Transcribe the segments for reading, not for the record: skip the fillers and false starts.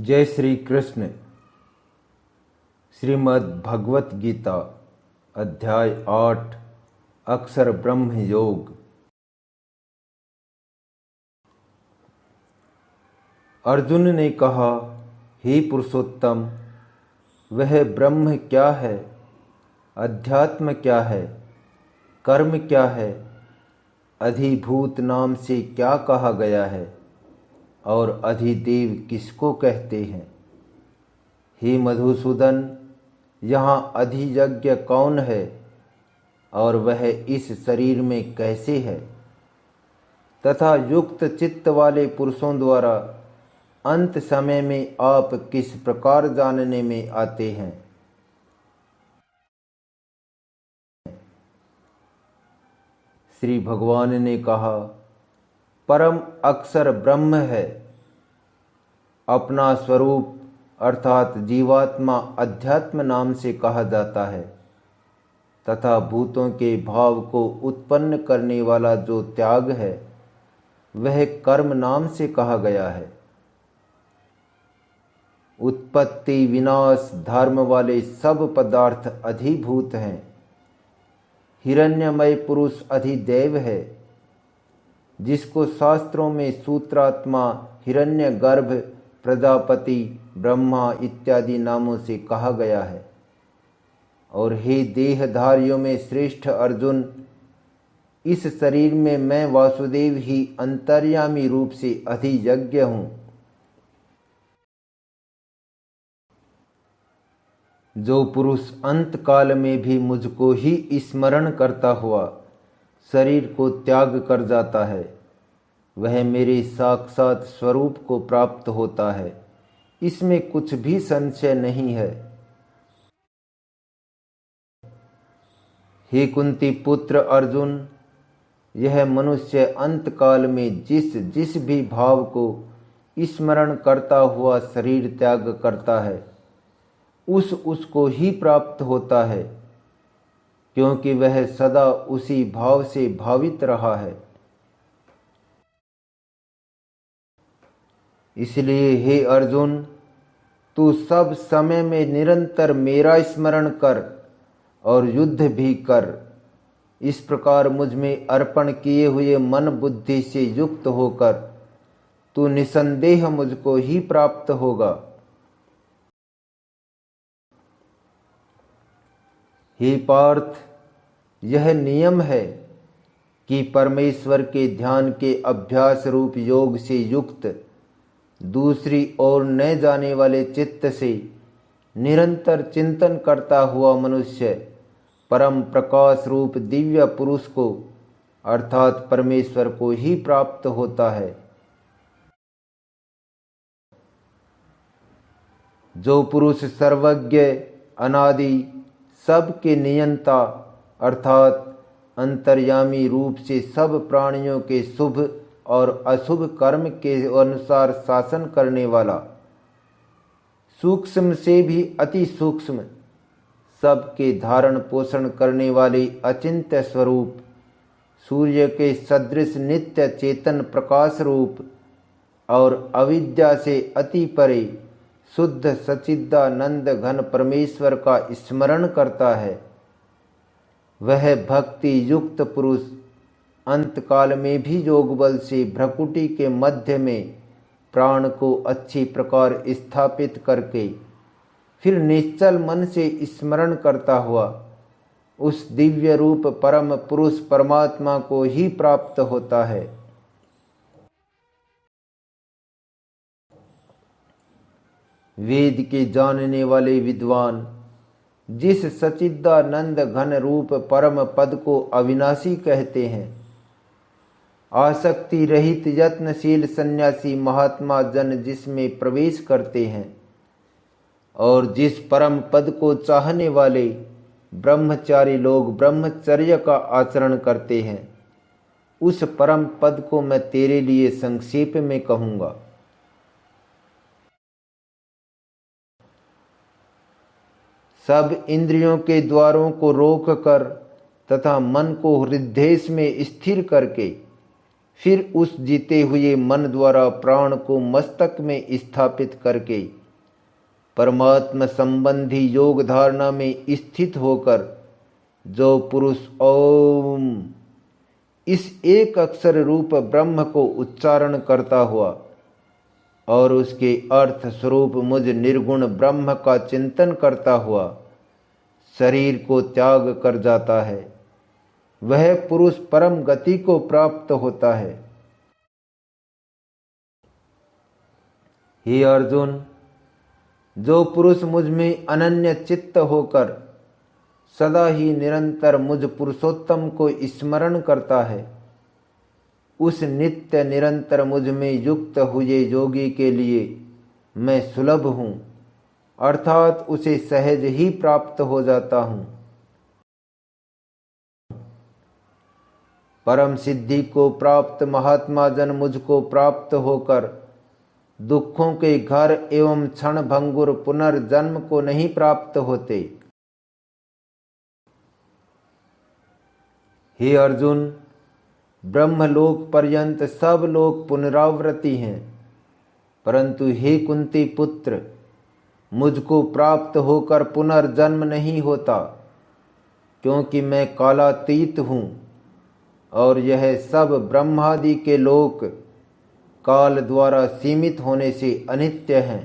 जय श्री कृष्ण। श्रीमद् भगवत गीता अध्याय 8 अक्षर ब्रह्म योग। अर्जुन ने कहा, हे पुरुषोत्तम, वह ब्रह्म क्या है, अध्यात्म क्या है, कर्म क्या है, अधिभूत नाम से क्या कहा गया है और अधिदेव किसको कहते हैं। हे मधुसूदन, यहाँ अधियज्ञ कौन है और वह इस शरीर में कैसे है, तथा युक्त चित्त वाले पुरुषों द्वारा अंत समय में आप किस प्रकार जानने में आते हैं। श्री भगवान ने कहा, परम अक्षर ब्रह्म है। अपना स्वरूप अर्थात जीवात्मा अध्यात्म नाम से कहा जाता है तथा भूतों के भाव को उत्पन्न करने वाला जो त्याग है वह कर्म नाम से कहा गया है। उत्पत्ति विनाश धर्म वाले सब पदार्थ अधिभूत हैं। हिरण्यमय पुरुष अधिदेव है, जिसको शास्त्रों में सूत्रात्मा, हिरण्यगर्भ, प्रजापति, ब्रह्मा इत्यादि नामों से कहा गया है। और हे देहधारियों में श्रेष्ठ अर्जुन, इस शरीर में मैं वासुदेव ही अंतर्यामी रूप से अधियज्ञ हूँ। जो पुरुष अंत काल में भी मुझको ही स्मरण करता हुआ शरीर को त्याग कर जाता है, वह मेरे साक्षात स्वरूप को प्राप्त होता है, इसमें कुछ भी संशय नहीं है। हे कुंती पुत्र अर्जुन, यह मनुष्य अंत काल में जिस जिस भी भाव को स्मरण करता हुआ शरीर त्याग करता है उसको ही प्राप्त होता है, क्योंकि वह सदा उसी भाव से भावित रहा है। इसलिए हे अर्जुन, तू सब समय में निरंतर मेरा स्मरण कर और युद्ध भी कर। इस प्रकार मुझ में अर्पण किए हुए मन बुद्धि से युक्त होकर तू निसंदेह मुझको ही प्राप्त होगा। हे पार्थ, यह नियम है कि परमेश्वर के ध्यान के अभ्यास रूप योग से युक्त दूसरी ओर न जाने वाले चित्त से निरंतर चिंतन करता हुआ मनुष्य परम प्रकाश रूप दिव्य पुरुष को अर्थात परमेश्वर को ही प्राप्त होता है। जो पुरुष सर्वज्ञ, अनादि, सबके नियंता अर्थात अंतर्यामी रूप से सब प्राणियों के शुभ और अशुभ कर्म के अनुसार शासन करने वाला, सूक्ष्म से भी अति सूक्ष्म, सबके धारण पोषण करने वाले अचिंत्य स्वरूप, सूर्य के सदृश नित्य चेतन प्रकाश रूप और अविद्या से अति परे शुद्ध सच्चिदानंद घन परमेश्वर का स्मरण करता है, वह भक्ति युक्त पुरुष अंत काल में भी योग बल से भ्रकुटी के मध्य में प्राण को अच्छी प्रकार स्थापित करके फिर निश्चल मन से स्मरण करता हुआ उस दिव्य रूप परम पुरुष परमात्मा को ही प्राप्त होता है। वेद के जानने वाले विद्वान जिस सच्चिदानंद घन रूप परम पद को अविनाशी कहते हैं, आसक्ति रहित यत्नशील सन्यासी महात्मा जन जिसमें प्रवेश करते हैं और जिस परम पद को चाहने वाले ब्रह्मचारी लोग ब्रह्मचर्य का आचरण करते हैं, उस परम पद को मैं तेरे लिए संक्षेप में कहूँगा। सब इंद्रियों के द्वारों को रोक कर तथा मन को हृदय में स्थिर करके फिर उस जीते हुए मन द्वारा प्राण को मस्तक में स्थापित करके परमात्मा संबंधी योग धारणा में स्थित होकर जो पुरुष ओम इस एक अक्षर रूप ब्रह्म को उच्चारण करता हुआ और उसके अर्थ स्वरूप मुझ निर्गुण ब्रह्म का चिंतन करता हुआ शरीर को त्याग कर जाता है, वह पुरुष परम गति को प्राप्त होता है। हे अर्जुन, जो पुरुष मुझ में अनन्य चित्त होकर सदा ही निरंतर मुझ पुरुषोत्तम को स्मरण करता है, उस नित्य निरंतर मुझ में युक्त हुए योगी के लिए मैं सुलभ हूँ, अर्थात उसे सहज ही प्राप्त हो जाता हूँ। परम सिद्धि को प्राप्त महात्मा जन मुझको प्राप्त होकर दुखों के घर एवं क्षण भंगुर पुनर्जन्म को नहीं प्राप्त होते। हे अर्जुन, ब्रह्मलोक पर्यंत सब लोग पुनरावृत्ति हैं, परंतु हे कुंती पुत्र, मुझको प्राप्त होकर पुनर्जन्म नहीं होता, क्योंकि मैं कालातीत हूँ और यह सब ब्रह्मादि के लोक काल द्वारा सीमित होने से अनित्य हैं।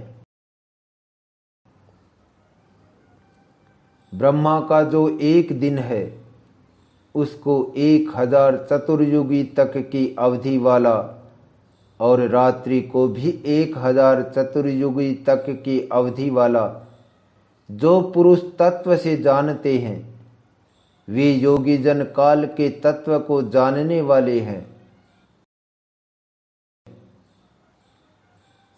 ब्रह्मा का जो एक दिन है उसको 1000 चतुर्युगी तक की अवधि वाला और रात्रि को भी 1000 चतुर्युगी तक की अवधि वाला जो पुरुष तत्व से जानते हैं, वे योगी जन काल के तत्व को जानने वाले हैं।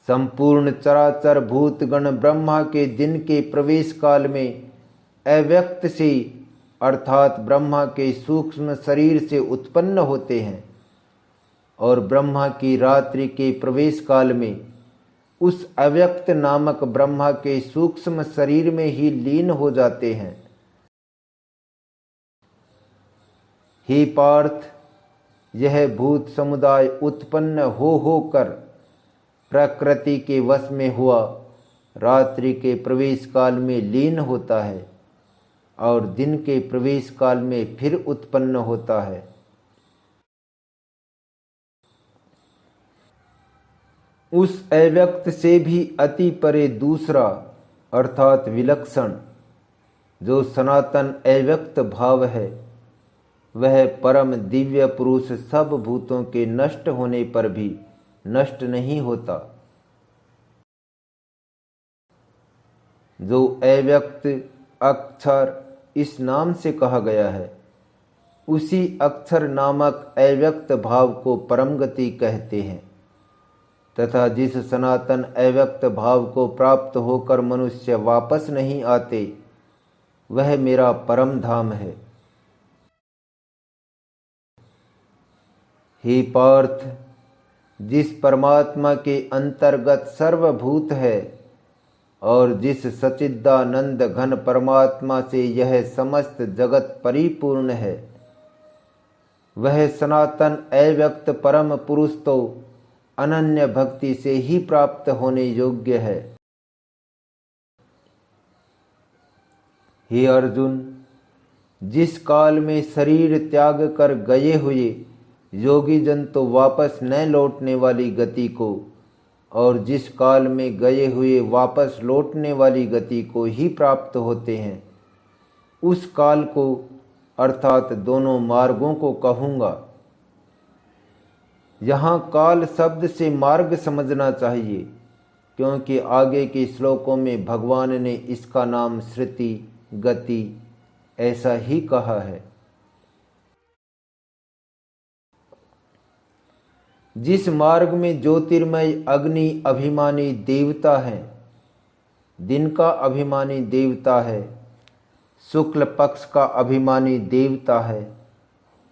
संपूर्ण चराचर भूतगण ब्रह्मा के दिन के प्रवेश काल में अव्यक्त से अर्थात ब्रह्मा के सूक्ष्म शरीर से उत्पन्न होते हैं और ब्रह्मा की रात्रि के प्रवेश काल में उस अव्यक्त नामक ब्रह्मा के सूक्ष्म शरीर में ही लीन हो जाते हैं। हे पार्थ, यह भूत समुदाय उत्पन्न होकर प्रकृति के वश में हुआ रात्रि के प्रवेश काल में लीन होता है और दिन के प्रवेश काल में फिर उत्पन्न होता है। उस अव्यक्त से भी अति परे दूसरा अर्थात विलक्षण जो सनातन अव्यक्त भाव है, वह परम दिव्य पुरुष सब भूतों के नष्ट होने पर भी नष्ट नहीं होता। जो अव्यक्त अक्षर इस नाम से कहा गया है, उसी अक्षर नामक अव्यक्त भाव को परम गति कहते हैं तथा जिस सनातन अव्यक्त भाव को प्राप्त होकर मनुष्य वापस नहीं आते, वह मेरा परम धाम है। हे पार्थ, जिस परमात्मा के अंतर्गत सर्वभूत है और जिस सच्चिदानंद घन परमात्मा से यह समस्त जगत परिपूर्ण है, वह सनातन अव्यक्त परम पुरुष तो अनन्य भक्ति से ही प्राप्त होने योग्य है। हे अर्जुन, जिस काल में शरीर त्याग कर गए हुए योगी जन तो वापस न लौटने वाली गति को और जिस काल में गए हुए वापस लौटने वाली गति को ही प्राप्त होते हैं, उस काल को अर्थात दोनों मार्गों को कहूँगा। यहाँ काल शब्द से मार्ग समझना चाहिए, क्योंकि आगे के श्लोकों में भगवान ने इसका नाम श्रुति गति ऐसा ही कहा है। जिस मार्ग में ज्योतिर्मय अग्नि अभिमानी देवता है, दिन का अभिमानी देवता है, शुक्ल पक्ष का अभिमानी देवता है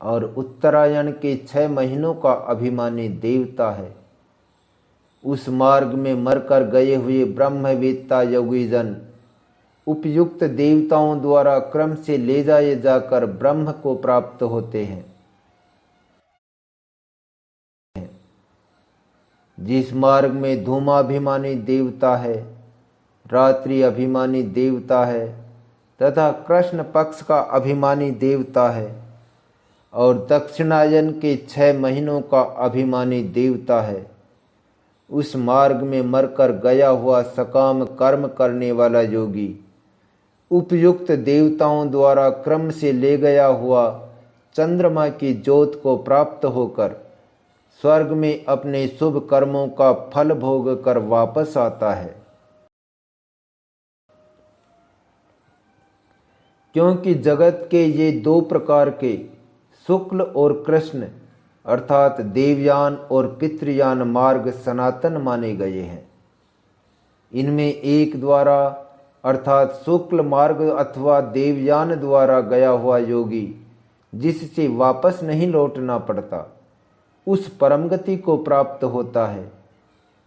और उत्तरायण के 6 महीनों का अभिमानी देवता है, उस मार्ग में मरकर गए हुए ब्रह्मवेत्ता योगीजन उपयुक्त देवताओं द्वारा क्रम से ले जाए जाकर ब्रह्म को प्राप्त होते हैं। जिस मार्ग में धूमाभिमानी देवता है, रात्रि अभिमानी देवता है तथा कृष्ण पक्ष का अभिमानी देवता है और दक्षिणायन के 6 महीनों का अभिमानी देवता है। उस मार्ग में मरकर गया हुआ सकाम कर्म करने वाला योगी उपयुक्त देवताओं द्वारा क्रम से ले गया हुआ चंद्रमा की ज्योत को प्राप्त होकर स्वर्ग में अपने शुभ कर्मों का फल भोग कर वापस आता है। क्योंकि जगत के ये 2 प्रकार के शुक्ल और कृष्ण अर्थात देवयान और पितृयान मार्ग सनातन माने गए हैं। इनमें एक द्वारा अर्थात शुक्ल मार्ग अथवा देवयान द्वारा गया हुआ योगी जिससे वापस नहीं लौटना पड़ता उस परम गति को प्राप्त होता है,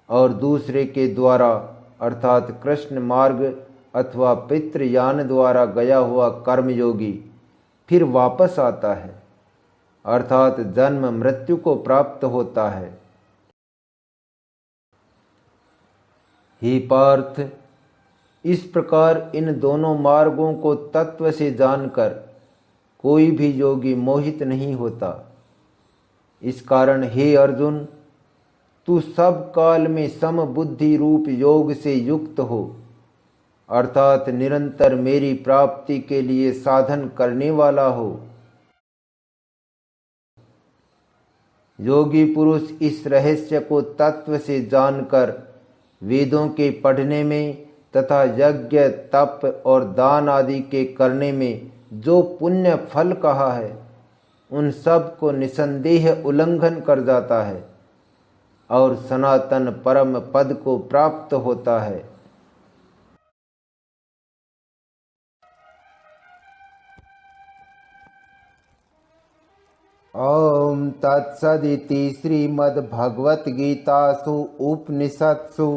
और दूसरे के द्वारा अर्थात कृष्ण मार्ग अथवा पितृयान द्वारा गया हुआ कर्मयोगी फिर वापस आता है अर्थात जन्म मृत्यु को प्राप्त होता है। हे पार्थ, इस प्रकार इन दोनों मार्गों को तत्व से जानकर कोई भी योगी मोहित नहीं होता। इस कारण हे अर्जुन, तू सब काल में समबुद्धि रूप योग से युक्त हो अर्थात निरंतर मेरी प्राप्ति के लिए साधन करने वाला हो। योगी पुरुष इस रहस्य को तत्व से जानकर वेदों के पढ़ने में तथा यज्ञ तप और दान आदि के करने में जो पुण्य फल कहा है उन सब को निसंदेह उल्लंघन कर जाता है और सनातन परम पद को प्राप्त होता है। ओम तत्सदिति श्रीमद्भगवद्गीतासु उपनिषत्सु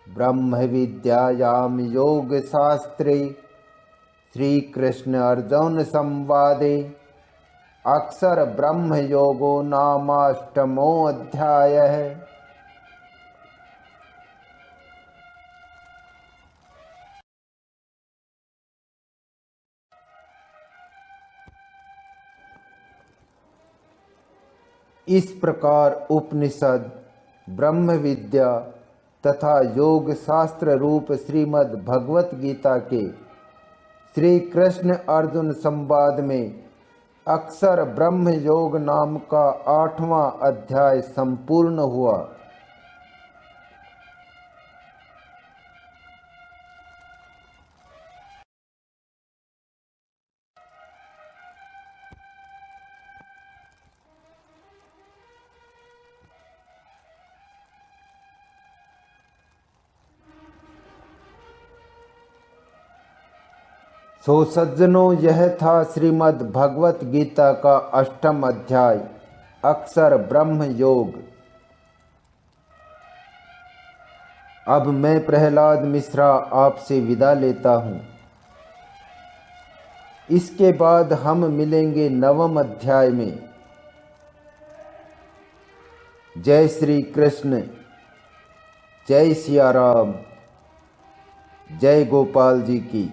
ब्रह्म विद्यायां योग शास्त्रे श्री कृष्ण अर्जुन संवादे अक्षर ब्रह्म योगो नामाष्टमो अध्यायः। इस प्रकार उपनिषद ब्रह्म विद्या तथा योग शास्त्र रूप श्रीमद् भगवत गीता के श्री कृष्ण अर्जुन संवाद में अक्षर ब्रह्म योग नाम का 8वां अध्याय संपूर्ण हुआ। सो सज्जनों, यह था श्रीमद् भगवत गीता का 8वां अध्याय अक्षर ब्रह्म योग। अब मैं प्रहलाद मिश्रा आपसे विदा लेता हूँ। इसके बाद हम मिलेंगे 9वें अध्याय में। जय श्री कृष्ण, जय सिया राम, जय गोपाल जी की।